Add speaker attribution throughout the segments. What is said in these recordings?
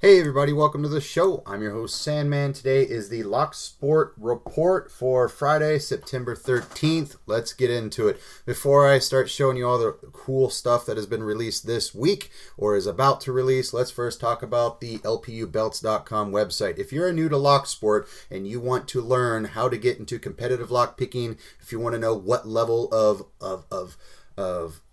Speaker 1: Hey everybody, welcome to the show. I'm your host Sandman. Today is the Locksport report for Friday, September 13th. Let's get into it. Before I start showing you all the cool stuff that has been released this week or is about to release, let's first talk about the LPUBelts.com website. If you're new to Locksport and you want to learn how to get into competitive lockpicking, if you want to know what level of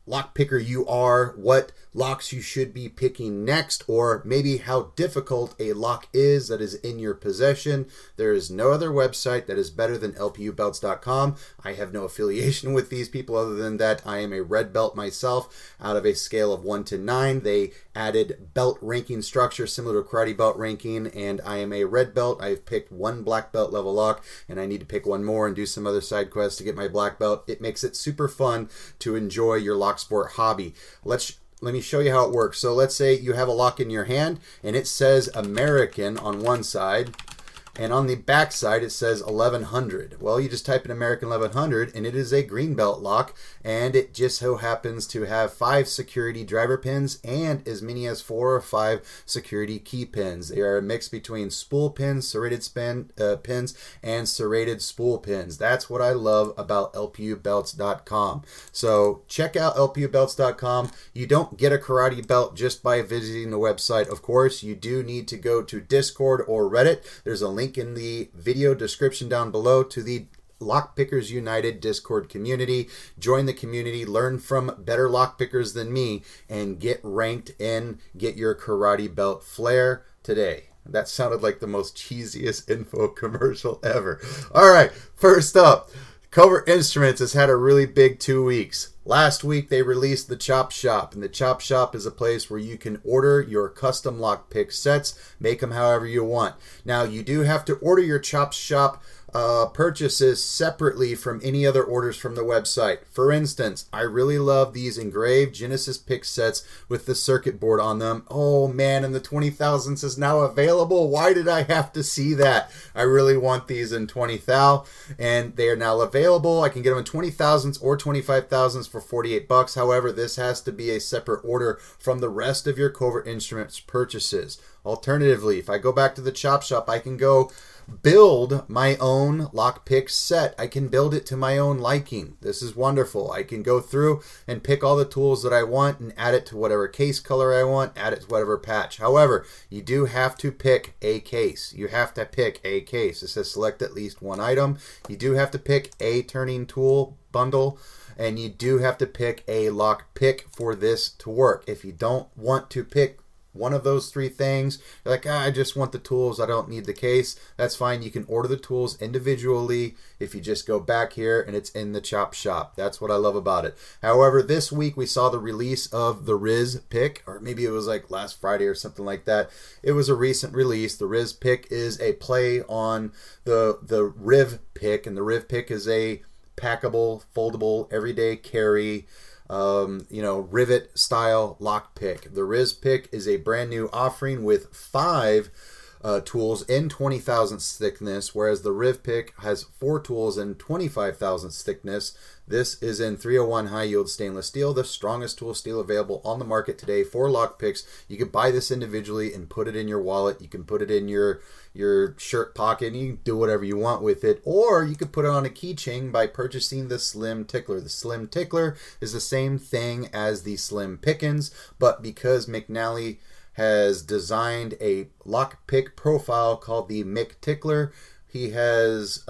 Speaker 1: lockpicker you are, what locks you should be picking next, or maybe how difficult a lock is that is in your possession, there is no other website that is better than LPUBelts.com. I have no affiliation with these people other than that I am a red belt myself. Out of a scale of 1 to 9, they added belt ranking structure similar to karate belt ranking, and I am a red belt. I've picked one black belt level lock, and I need to pick one more and do some other side quests to get my black belt. It makes it super fun to enjoy your Locksport hobby. Let me show you how it works. So let's say you have a lock in your hand and it says American on one side, and on the back side it says 1100. Well, you just type in American 1100 and it is a green belt lock, and it just so happens to have 5 security driver pins and as many as 4 or 5 security key pins. They are a mix between spool pins, serrated pins, and serrated spool pins. That's what I love about LPUBelts.com. So check out LPUBelts.com. You don't get a karate belt just by visiting the website. Of course, you do need to go to Discord or Reddit. There's a link in the video description down below to the Lockpickers United Discord community. Join the community, learn from better lockpickers than me, and get ranked and get your karate belt flair today. That sounded like the most cheesiest info commercial ever. All right, first up, Cover Instruments has had a really big 2 weeks. Last week they released the Chop Shop, and the Chop Shop is a place where you can order your custom lockpick sets, make them however you want. Now, you do have to order your Chop Shop purchases separately from any other orders from the website. For instance, I really love these engraved Genesis pick sets with the circuit board on them. Oh man, and the 20,000s is now available. Why did I have to see that? I really want these in 20 thou, and they are now available. I can get them in 20,000s or 25,000s for 48 bucks. However, this has to be a separate order from the rest of your Covert Instruments purchases. Alternatively, if I go back to the Chop Shop, I can go build my own lockpick set. I can build it to my own liking. This is wonderful. I can go through and pick all the tools that I want and add it to whatever case color I want, add it to whatever patch. However, you do have to pick a case. You have to pick a case. It says select at least one item. You do have to pick a turning tool bundle, and you do have to pick a lockpick for this to work. If you don't want to pick one of those 3 things, you're like, I just want the tools, I don't need the case, that's fine. You can order the tools individually if you just go back here and it's in the Chop Shop. That's what I love about it. However, this week we saw the release of the Riz pick, or maybe it was like last Friday or something like that. It was a recent release. The Riz pick is a play on the Riv pick, and the Riv pick is a packable, foldable, everyday carry, rivet style lockpick. The Riz pick is a brand new offering with 5 tools in 20 thousandths thickness, whereas the Riv pick has 4 tools in 25 thousandths thickness. This is in 301 high yield stainless steel, the strongest tool steel available on the market today for lockpicks. You can buy this individually and put it in your wallet. You can put it in your shirt pocket, and you can do whatever you want with it, or you could put it on a keychain by purchasing the Slim Tickler. The Slim Tickler is the same thing as the Slim Pickens, but because McNally has designed a lockpick profile called the Mick Tickler, he has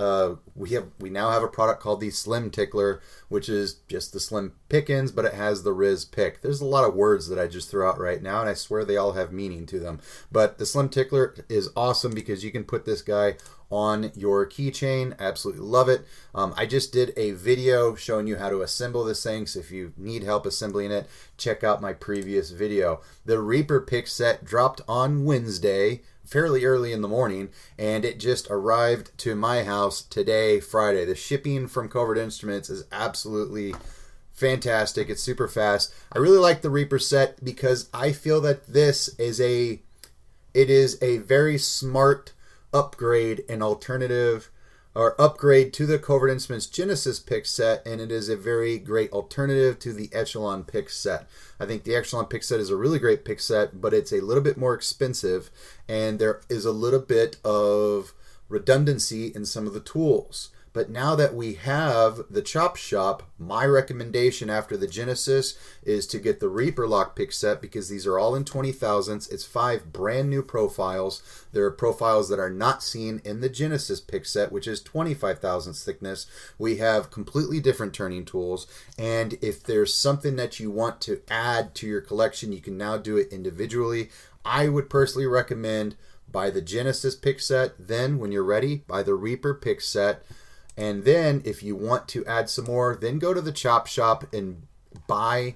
Speaker 1: we now have a product called the Slim Tickler, which is just the Slim Pickens, but it has the Riz pick. There's a lot of words that I just threw out right now, and I swear they all have meaning to them. But the Slim Tickler is awesome because you can put this guy on your keychain. Absolutely love it. I just did a video showing you how to assemble this thing, so if you need help assembling it, check out my previous video. The Reaper pick set dropped on Wednesday, fairly early in the morning, and it just arrived to my house today, Friday. The shipping from Covert Instruments is absolutely fantastic. It's super fast. I really like the Reaper set because I feel that this is a very smart upgrade and alternative or upgrade to the Covert Instruments Genesis pick set, and it is a very great alternative to the Echelon pick set. I think the Echelon pick set is a really great pick set, but it's a little bit more expensive, and there is a little bit of redundancy in some of the tools. But now that we have the Chop Shop, my recommendation after the Genesis is to get the Reaper lockpick set, because these are all in 20 thousandths. It's 5 brand new profiles. There are profiles that are not seen in the Genesis pick set, which is 25 thousandths thickness. We have completely different turning tools, and if there's something that you want to add to your collection, you can now do it individually. I would personally recommend buy the Genesis pick set, then when you're ready, buy the Reaper pick set. And then if you want to add some more, then go to the Chop Shop and go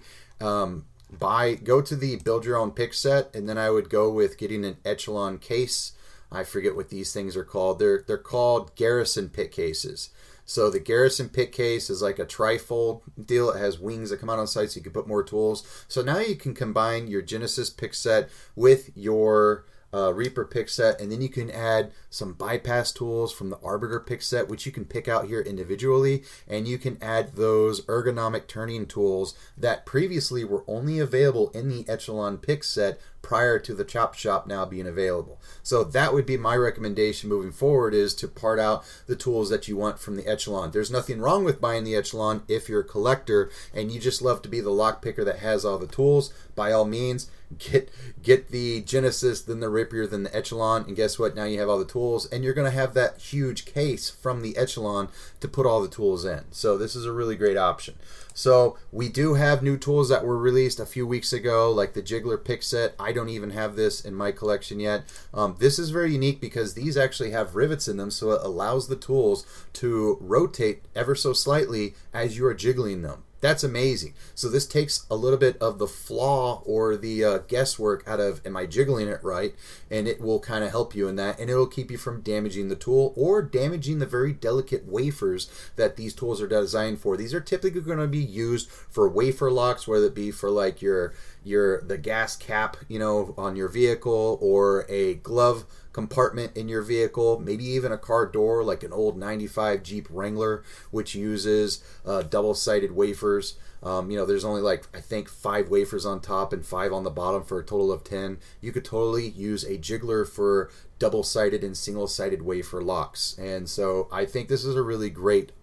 Speaker 1: to the build your own pick set, and then I would go with getting an Echelon case. I forget what these things are called. They're called Garrison pick cases. So the Garrison pick case is like a trifold deal. It has wings that come out on the side so you can put more tools. So now you can combine your Genesis pick set with your Reaper pick set, and then you can add some bypass tools from the Arbiter pick set, which you can pick out here individually, and you can add those ergonomic turning tools that previously were only available in the Echelon pick set prior to the Chop Shop now being available. So that would be my recommendation moving forward, is to part out the tools that you want from the Echelon. There's nothing wrong with buying the Echelon if you're a collector and you just love to be the lock picker that has all the tools. By all means, get the Genesis, then the Rapier, then the Echelon, and guess what? Now you have all the tools, and you're going to have that huge case from the Echelon to put all the tools in. So this is a really great option. So we do have new tools that were released a few weeks ago, like the Jiggler pick set. I don't even have this in my collection yet. This is very unique because these actually have rivets in them, so it allows the tools to rotate ever so slightly as you are jiggling them. That's amazing. So this takes a little bit of the flaw or the guesswork out of, am I jiggling it right? And it will kind of help you in that, and it will keep you from damaging the tool or damaging the very delicate wafers that these tools are designed for. These are typically going to be used for wafer locks, whether it be for like the gas cap, on your vehicle, or a glove compartment in your vehicle, maybe even a car door like an old 95 Jeep Wrangler, which uses double-sided wafers. There's only I think 5 wafers on top and 5 on the bottom for a total of 10. You could totally use a jiggler for double-sided and single-sided wafer locks. And so I think this is a really great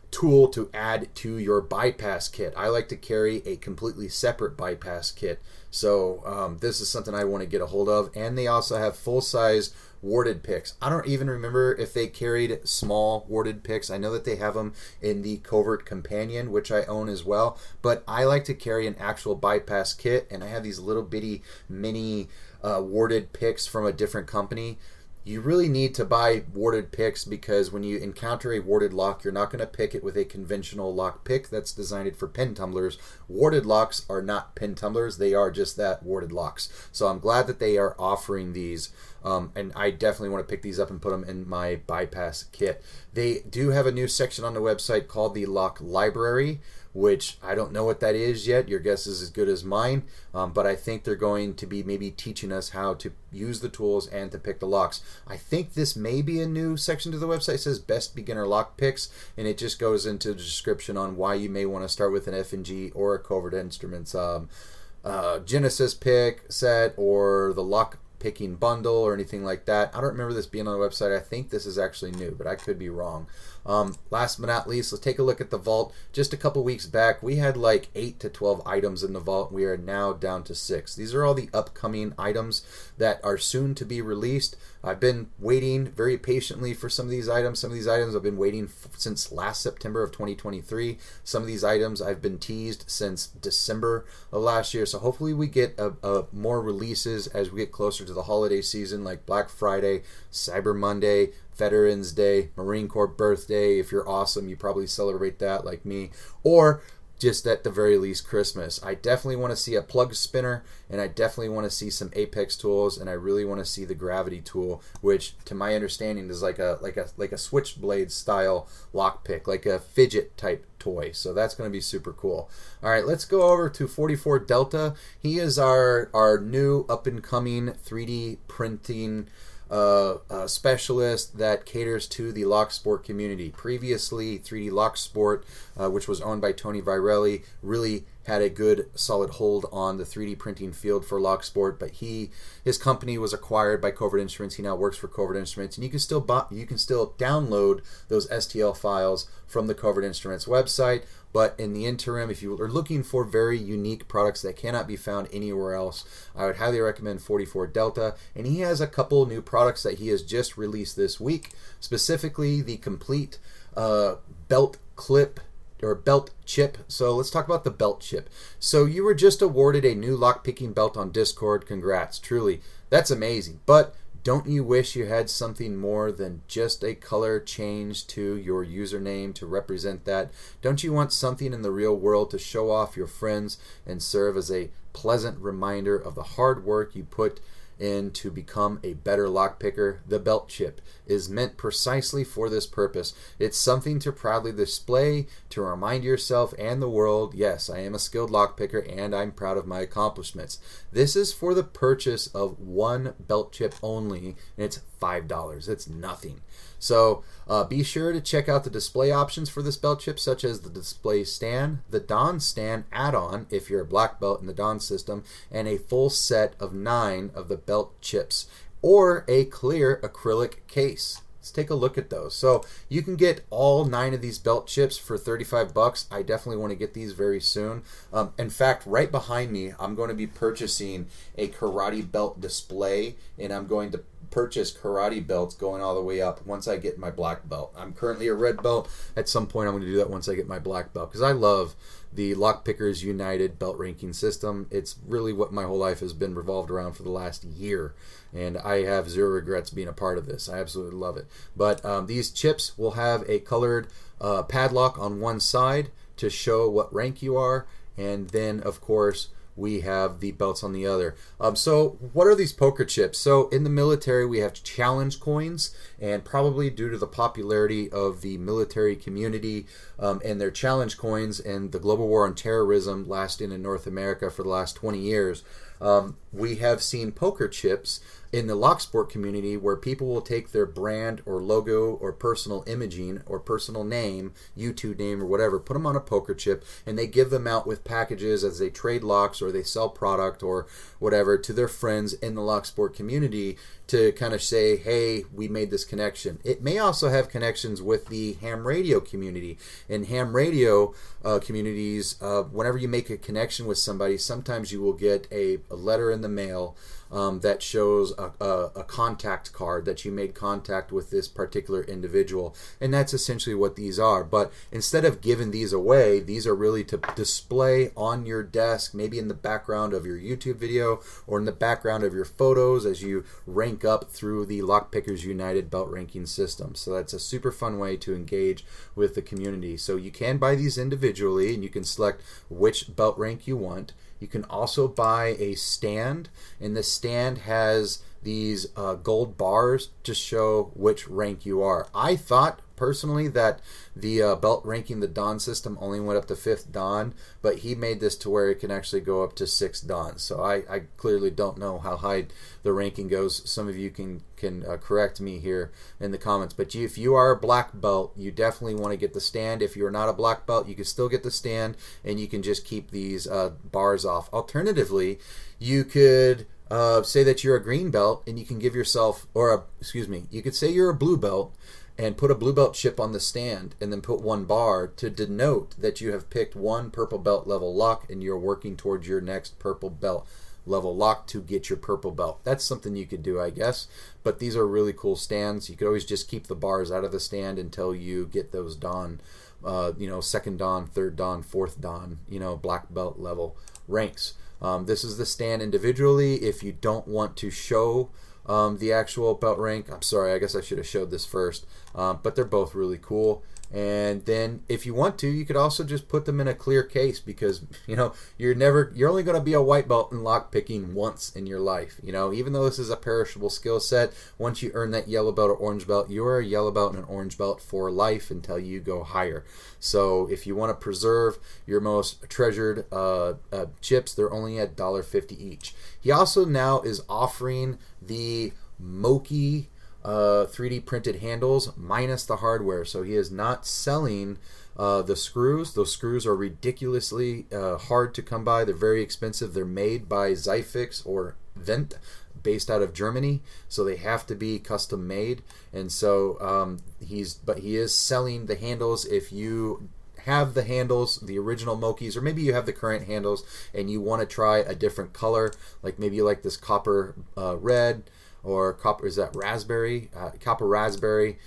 Speaker 1: tool to add to your bypass kit. I like to carry a completely separate bypass kit. So this is something I want to get a hold of. And they also have full-size warded picks. I don't even remember if they carried small warded picks. I know that they have them in the Covert Companion, which I own as well. But I like to carry an actual bypass kit, and I have these little bitty mini warded picks from a different company. You really need to buy warded picks because when you encounter a warded lock, you're not going to pick it with a conventional lock pick that's designed for pin tumblers. Warded locks are not pin tumblers. They are just that, warded locks. So I'm glad that they are offering these, and I definitely want to pick these up and put them in my bypass kit. They do have a new section on the website called the Lock Library, which I don't know what that is yet. Your guess is as good as mine, but I think they're going to be maybe teaching us how to use the tools and to pick the locks. I think this may be a new section to the website. It says Best Beginner Lock Picks, and it just goes into the description on why you may want to start with an F&G or a Covert Instruments Genesis pick set, or the lock picking bundle, or anything like that. I don't remember this being on the website. I think this is actually new, but I could be wrong. Last but not least, let's take a look at the vault. Just a couple weeks back, we had like 8 to 12 items in the vault. We are now down to 6. These are all the upcoming items that are soon to be released. I've been waiting very patiently for some of these items. Some of these items I've been waiting since last September of 2023. Some of these items I've been teased since December of last year. So hopefully we get more releases as we get closer to the holiday season, like Black Friday, Cyber Monday, Veterans Day, Marine Corps birthday. If you're awesome, you probably celebrate that like me. Or just at the very least Christmas. I definitely want to see a plug spinner, and I definitely want to see some Apex tools, and I really want to see the gravity tool, which to my understanding is like a switchblade style lockpick, like a fidget type toy. So that's going to be super cool. All right, let's go over to 44 Delta. He is our new up and coming 3D printing specialist that caters to the Locksport community. Previously, 3D Locksport, which was owned by Tony Virelli, really had a good solid hold on the 3D printing field for Locksport, but his company was acquired by Covert Instruments. He now works for Covert Instruments, and you can still download those STL files from the Covert Instruments website. But in the interim, if you are looking for very unique products that cannot be found anywhere else, I would highly recommend 44 Delta. And he has a couple new products that he has just released this week, specifically the complete belt clip or belt chip. So let's talk about the belt chip. So you were just awarded a new lockpicking belt on Discord. Congrats, truly. That's amazing. But don't you wish you had something more than just a color change to your username to represent that? Don't you want something in the real world to show off your friends and serve as a pleasant reminder of the hard work you put in to become a better lockpicker? The belt chip is meant precisely for this purpose. It's something to proudly display, to remind yourself and the world, yes, I am a skilled lockpicker and I'm proud of my accomplishments. This is for the purchase of one belt chip only, and it's $5. It's nothing. So be sure to check out the display options for this belt chip, such as the display stand, the Don stand add-on if you're a black belt in the Don system, and a full set of 9 of the belt chips, or a clear acrylic case. Let's take a look at those. So you can get all 9 of these belt chips for $35. I definitely want to get these very soon. In fact, right behind me, I'm going to be purchasing a karate belt display, and I'm going to purchase karate belts going all the way up once I get my black belt. I'm currently a red belt. At some point I'm going to do that once I get my black belt, because I love the Lockpickers United belt ranking system. It's really what my whole life has been revolved around for the last year, and I have zero regrets being a part of this. I absolutely love it. But these chips will have a colored padlock on one side to show what rank you are, and then of course we have the belts on the other. So what are these poker chips? So in the military, we have challenge coins, and probably due to the popularity of the military community and their challenge coins and the global war on terrorism lasting in North America for the last 20 years, we have seen poker chips in the Locksport community where people will take their brand or logo or personal imaging or personal name, YouTube name or whatever, put them on a poker chip, and they give them out with packages as they trade locks or they sell product or whatever to their friends in the Locksport community to kind of say, hey, we made this connection. It may also have connections with the ham radio community. In ham radio communities, whenever you make a connection with somebody, sometimes you will get a letter in the mail that shows a contact card that you made contact with this particular individual, and that's essentially what these are. But instead of giving these away, these are really to display on your desk, maybe in the background of your YouTube video or in the background of your photos as you rank up through the Lockpickers United belt ranking system. So that's a super fun way to engage with the community. So you can buy these individually, and you can select which belt rank you want. You can also buy a stand, and the stand has these gold bars to show which rank you are. I thought personally that the belt ranking, the Don system, only went up to 5th Don, but he made this to where it can actually go up to 6th Don. So I clearly don't know how high the ranking goes. Some of you can correct me here in the comments. But if you are a black belt, you definitely want to get the stand. If you're not a black belt, you can still get the stand, and you can just keep these bars off. Alternatively, you could say that you're a green belt, and you can give yourself, you could say you're a blue belt and put a blue belt chip on the stand, and then put 1 bar to denote that you have picked 1 purple belt level lock and you're working towards your next purple belt level lock to get your purple belt. That's something you could do, I guess. But these are really cool stands. You could always just keep the bars out of the stand until you get those Don, 2nd Don, 3rd Don, 4th Don, black belt level ranks. This is the stand individually. If you don't want to show the actual belt rank, I'm sorry, I guess I should have showed this first, but they're both really cool. And then if you want to, you could also just put them in a clear case, because you're only going to be a white belt in lockpicking once in your life. Even though this is a perishable skill set, once you earn that yellow belt or orange belt, you are a yellow belt and an orange belt for life until you go higher. So if you want to preserve your most treasured chips, they're only at $1.50 each. He also now is offering the Moki 3D printed handles minus the hardware. So he is not selling the screws. Those screws are ridiculously hard to come by. They're very expensive. They're made by Zyfix or Vent, based out of Germany, so they have to be custom made. And so he is selling the handles. If you have the handles, the original Mokis, or maybe you have the current handles and you want to try a different color, like maybe you like this copper red, or copper, is that raspberry? Copper raspberry,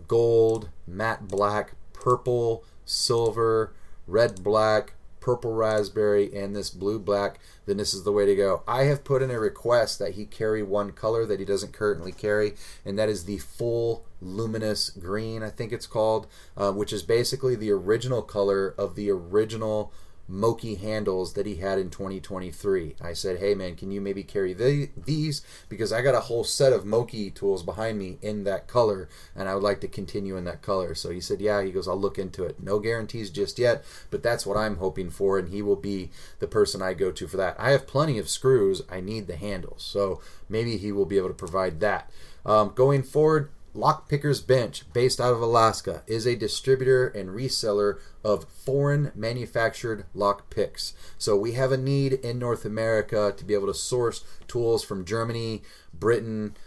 Speaker 1: gold, matte black, purple, silver, red black, purple raspberry, and this blue black, then this is the way to go. I have put in a request that he carry one color that he doesn't currently carry, and that is the full luminous green, I think it's called, which is basically the original color of the original Moki handles that he had in 2023. I said, hey man, can you maybe carry these, because I got a whole set of Moki tools behind me in that color, and I would like to continue in that color. So he said, yeah. He goes, I'll look into it. No guarantees just yet, but that's what I'm hoping for, and he will be the person I go to for that. I have plenty of screws. I need the handles, so maybe he will be able to provide that. Going forward, Lockpicker's Bench, based out of Alaska, is a distributor and reseller of foreign manufactured lock picks. So we have a need in North America to be able to source tools from Germany, Britain,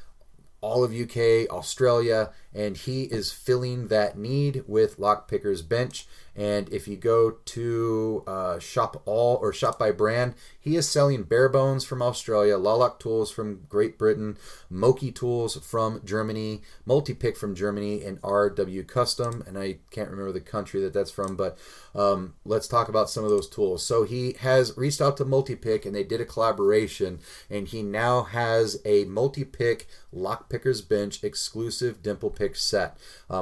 Speaker 1: all of UK, Australia, and he is filling that need with Lockpicker's Bench. And if you go to Shop All or Shop by Brand, he is selling bare bones from Australia, Lawlock tools from Great Britain, Moki tools from Germany, Multipick from Germany, and RW Custom. And I can't remember the country that that's from, but let's talk about some of those tools. So he has reached out to Multipick, and they did a collaboration, and he now has a Multipick Lockpicker's Bench exclusive dimple pick set.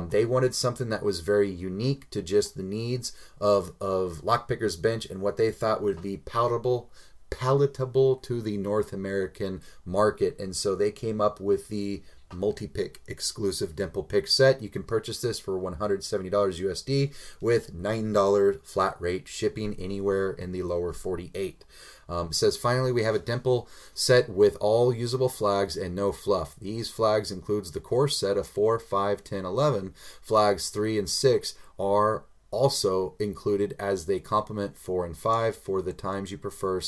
Speaker 1: They wanted something that was very unique to just the needs of Lockpicker's Bench and what they thought would be palatable to the North American market. And so they came up with the Multipick exclusive dimple pick set. You can purchase this for $170 USD with $9 flat rate shipping anywhere in the lower 48. It says, finally, we have a dimple set with all usable flags and no fluff. These flags includes the core set of 4, 5, 10, 11. Flags 3 and 6 are also included as they complement 4 and 5 for the times you prefer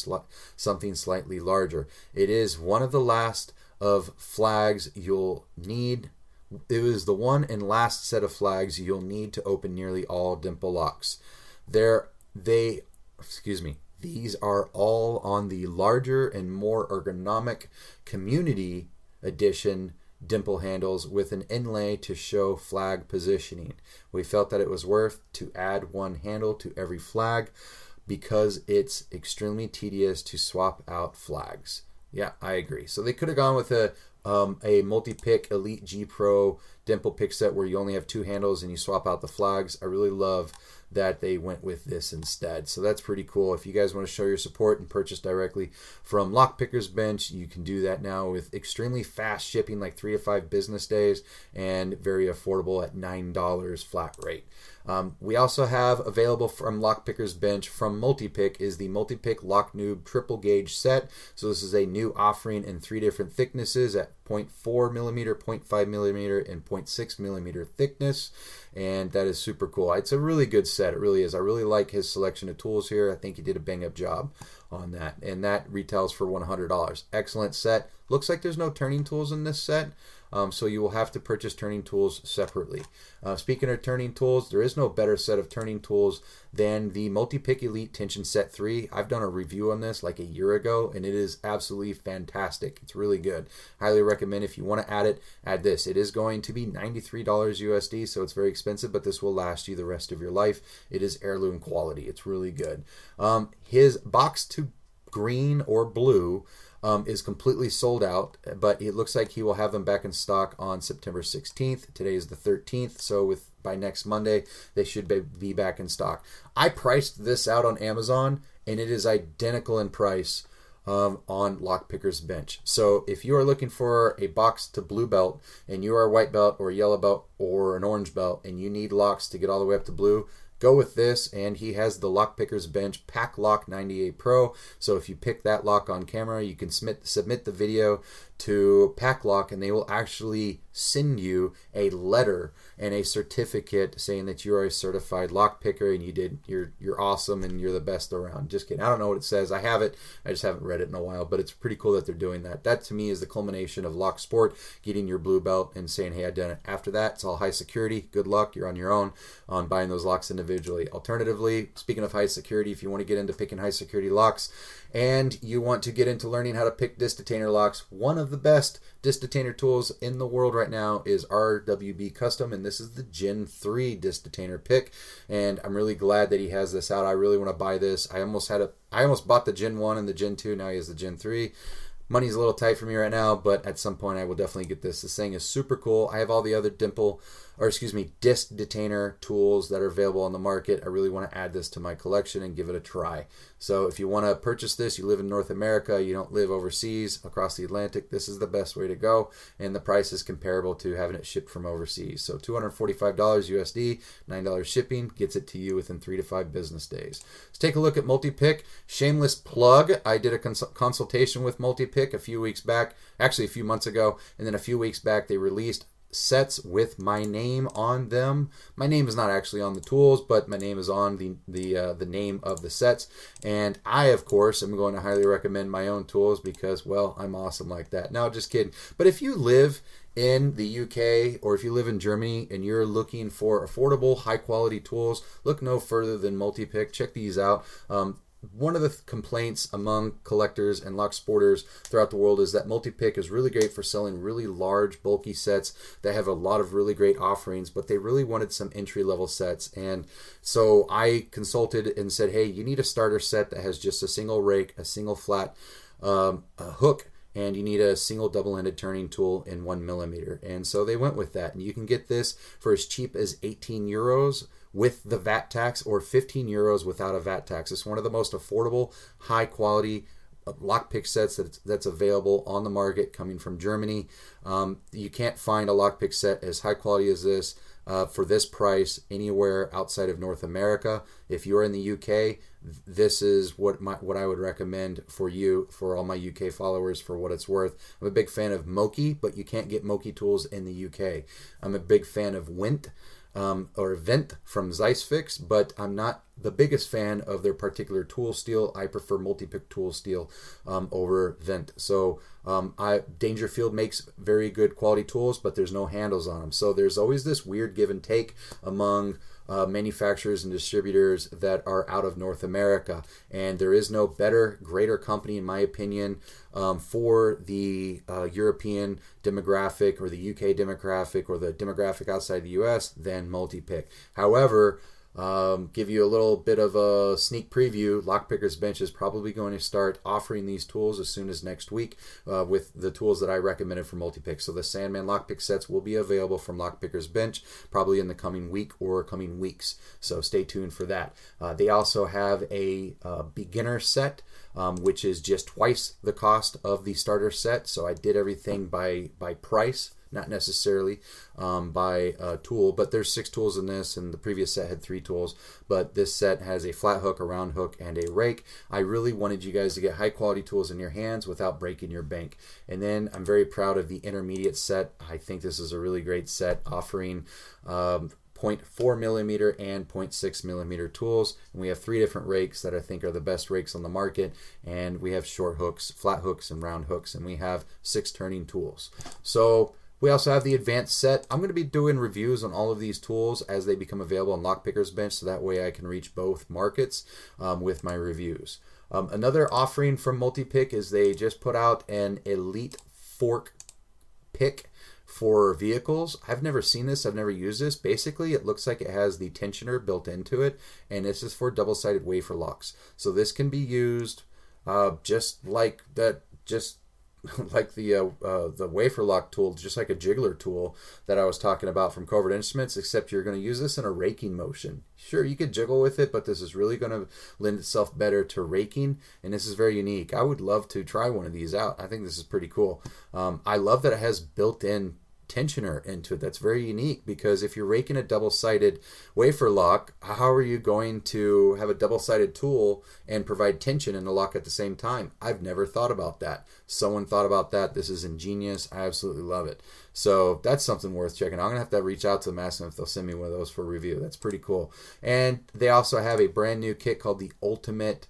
Speaker 1: something slightly larger. It is one of the last of flags you'll need. It is the one and last set of flags you'll need to open nearly all dimple locks. These are all on the larger and more ergonomic community edition dimple handles with an inlay to show flag positioning. We felt that it was worth to add one handle to every flag because it's extremely tedious to swap out flags. Yeah, I agree. So they could have gone with a Multipick Elite G Pro dimple pick set where you only have 2 handles and you swap out the flags. I really love that they went with this instead. So that's pretty cool. If you guys want to show your support and purchase directly from Lockpicker's Bench, you can do that now with extremely fast shipping, like 3 to 5 business days, and very affordable at $9 flat rate. We also have available from Lockpicker's Bench from Multipick is the Multipick Lock Noob Triple Gauge Set. So this is a new offering in 3 different thicknesses at 0.4 millimeter, 0.5 millimeter, and 0.6 millimeter thickness, and that is super cool. It's a really good set. It really is. I really like his selection of tools here. I think he did a bang-up job on that, and that retails for $100. Excellent set. Looks like there's no turning tools in this set, so you will have to purchase turning tools separately. Speaking of turning tools, there is no better set of turning tools than the Multipick Elite Tension Set 3. I've done a review on this like a year ago, and it is absolutely fantastic. It's really good. Highly recommend if you want to add it, add this. It is going to be $93 USD, so it's very expensive, but this will last you the rest of your life. It is heirloom quality. It's really good. His box to green or blue is completely sold out, but it looks like he will have them back in stock on September 16th. Today is the 13th, so by next Monday, they should be back in stock. I priced this out on Amazon, and it is identical in price on Lockpicker's Bench. So if you are looking for a box to blue belt, and you are a white belt or a yellow belt or an orange belt, and you need locks to get all the way up to blue, go with this. And he has the Lockpickers Bench Pack Lock 98 Pro. So if you pick that lock on camera, you can submit the video to Pack Lock, and they will actually send you a letter and a certificate saying that you are a certified lockpicker and you're awesome and you're the best around. Just kidding. I don't know what it says. I have it. I just haven't read it in a while, but it's pretty cool that they're doing that. That to me is the culmination of lock sport, getting your blue belt and saying, hey, I've done it. After that, it's all high security. Good luck. You're on your own on buying those locks individually. Alternatively, speaking of high security, if you want to get into picking high security locks and you want to get into learning how to pick disc detainer locks, one of the best disc detainer tools in the world right now is RWB Custom, and this is the Gen 3 disc detainer pick, and I'm really glad that he has this out. I really want to buy this. I almost bought the Gen 1 and the Gen 2. Now he has the Gen 3. Money's a little tight for me right now, but at some point I will definitely get this. This thing is super cool. I have all the other disc detainer tools that are available on the market. I really want to add this to my collection and give it a try. So if you want to purchase this, you live in North America, you don't live overseas across the Atlantic, this is the best way to go, and the price is comparable to having it shipped from overseas. So $245 USD, $9 shipping, gets it to you within 3 to 5 business days. Let's take a look at Multipick. Shameless plug, I did a consultation with Multipick a few months ago, and then a few weeks back they released sets with my name on them. My name is not actually on the tools, but my name is on the name of the sets. And I, of course, am going to highly recommend my own tools because, well, I'm awesome like that. No, just kidding. But if you live in the UK or if you live in Germany and you're looking for affordable, high quality tools, look no further than Multipick. Check these out. One of the complaints among collectors and lock sporters throughout the world is that Multipick is really great for selling really large, bulky sets that have a lot of really great offerings, but they really wanted some entry-level sets. And so I consulted and said, hey, you need a starter set that has just a single rake, a single flat a hook, and you need a single double-ended turning tool in 1mm. And so they went with that. And you can get this for as cheap as 18 euros with the VAT tax or 15 euros without a VAT tax. It's one of the most affordable, high-quality lockpick sets that's available on the market coming from Germany. You can't find a lockpick set as high quality as this for this price anywhere outside of North America. If you're in the UK, this is what I would recommend for you, for all my UK followers, for what it's worth. I'm a big fan of Moki, but you can't get Moki tools in the UK. I'm a big fan of Wint. Or Vent from Zeissfix, but I'm not the biggest fan of their particular tool steel. I prefer Multipick tool steel over Vent. So Dangerfield makes very good quality tools, but there's no handles on them. So there's always this weird give and take among manufacturers and distributors that are out of North America, and there is no better, greater company, in my opinion, for the European demographic or the UK demographic or the demographic outside the US than Multipick. However, give you a little bit of a sneak preview. Lockpickers Bench is probably going to start offering these tools as soon as next week with the tools that I recommended for Multipick. So the Sandman lockpick sets will be available from Lockpickers Bench probably in the coming week or coming weeks. So stay tuned for that. They also have a beginner set, which is just twice the cost of the starter set. So I did everything by price, not necessarily by tool, but there's 6 tools in this, and the previous set had 3 tools, but this set has a flat hook, a round hook, and a rake. I really wanted you guys to get high quality tools in your hands without breaking your bank. And then I'm very proud of the intermediate set. I think this is a really great set, offering 0.4mm and 0.6mm tools, and we have 3 different rakes that I think are the best rakes on the market, and we have short hooks, flat hooks, and round hooks, and we have 6 turning tools. So we also have the advanced set. I'm going to be doing reviews on all of these tools as they become available on Lockpickers Bench, so that way I can reach both markets with my reviews. Another offering from Multipick is they just put out an Elite Fork pick for vehicles. I've never seen this. I've never used this. Basically, it looks like it has the tensioner built into it, and this is for double-sided wafer locks. So this can be used just like that, just like the wafer lock tool, just like a jiggler tool that I was talking about from Covert Instruments, except you're going to use this in a raking motion. Sure, you could jiggle with it, but this is really going to lend itself better to raking, and this is very unique. I would love to try one of these out. I think this is pretty cool. I love that it has built-in tensioner into it. That's very unique, because if you're raking a double-sided wafer lock, how are you going to have a double-sided tool and provide tension in the lock at the same time? I've never thought about that. Someone thought about that. This is ingenious. I absolutely love it. So that's something worth checking out. I'm going to have to reach out to them, ask them if they'll send me one of those for review. That's pretty cool. And they also have a brand new kit called the Ultimate.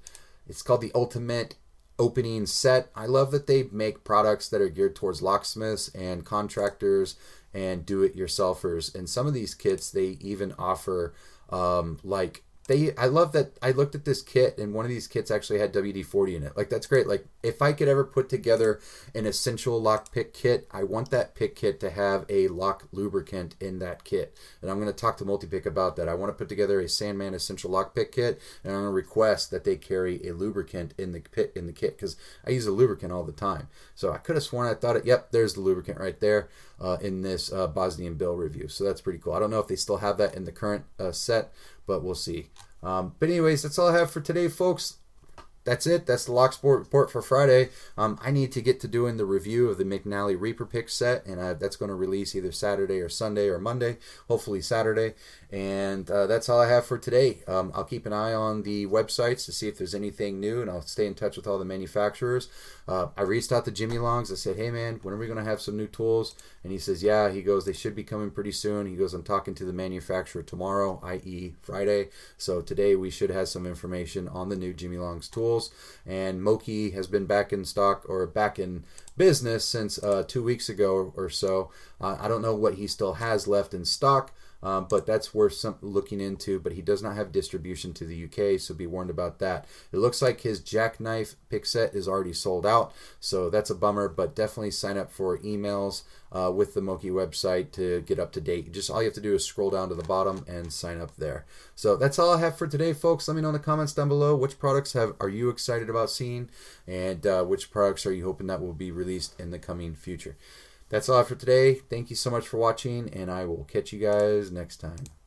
Speaker 1: It's called the Ultimate Opening Set. I love that they make products that are geared towards locksmiths and contractors and do-it-yourselfers. And some of these kits, they even offer I love that I looked at this kit, and one of these kits actually had WD-40 in it. Like, that's great. Like, if I could ever put together an essential lockpick kit, I want that pick kit to have a lock lubricant in that kit. And I'm going to talk to Multipick about that. I want to put together a Sandman essential lockpick kit, and I'm going to request that they carry a lubricant in the kit, because I use a lubricant all the time. So I could have sworn I thought it. Yep, there's the lubricant right there in this Bosnian Bill review. So that's pretty cool. I don't know if they still have that in the current set, but we'll see. But anyways, that's all I have for today, folks. That's it. That's the Locksport report for Friday. I need to get to doing the review of the McNally Reaper Pick set, and that's going to release either Saturday or Sunday or Monday, hopefully Saturday. And that's all I have for today. I'll keep an eye on the websites to see if there's anything new, and I'll stay in touch with all the manufacturers. I reached out to Jimy Longs. I said, hey, man, when are we going to have some new tools? And he says, yeah. He goes, they should be coming pretty soon. He goes, I'm talking to the manufacturer tomorrow, i.e. Friday. So today we should have some information on the new Jimy Longs tools. And Moki has been back in stock, or back in business, since 2 weeks ago or so. I don't know what he still has left in stock, but that's worth looking into. But he does not have distribution to the UK, so be warned about that. It looks like his jackknife pick set is already sold out, so that's a bummer. But definitely sign up for emails with the Moki website to get up to date. Just all you have to do is scroll down to the bottom and sign up there. So that's all I have for today, folks. Let me know in the comments down below which products are you excited about seeing, and which products are you hoping that will be released in the coming future. That's all I have for today. Thank you so much for watching, and I will catch you guys next time.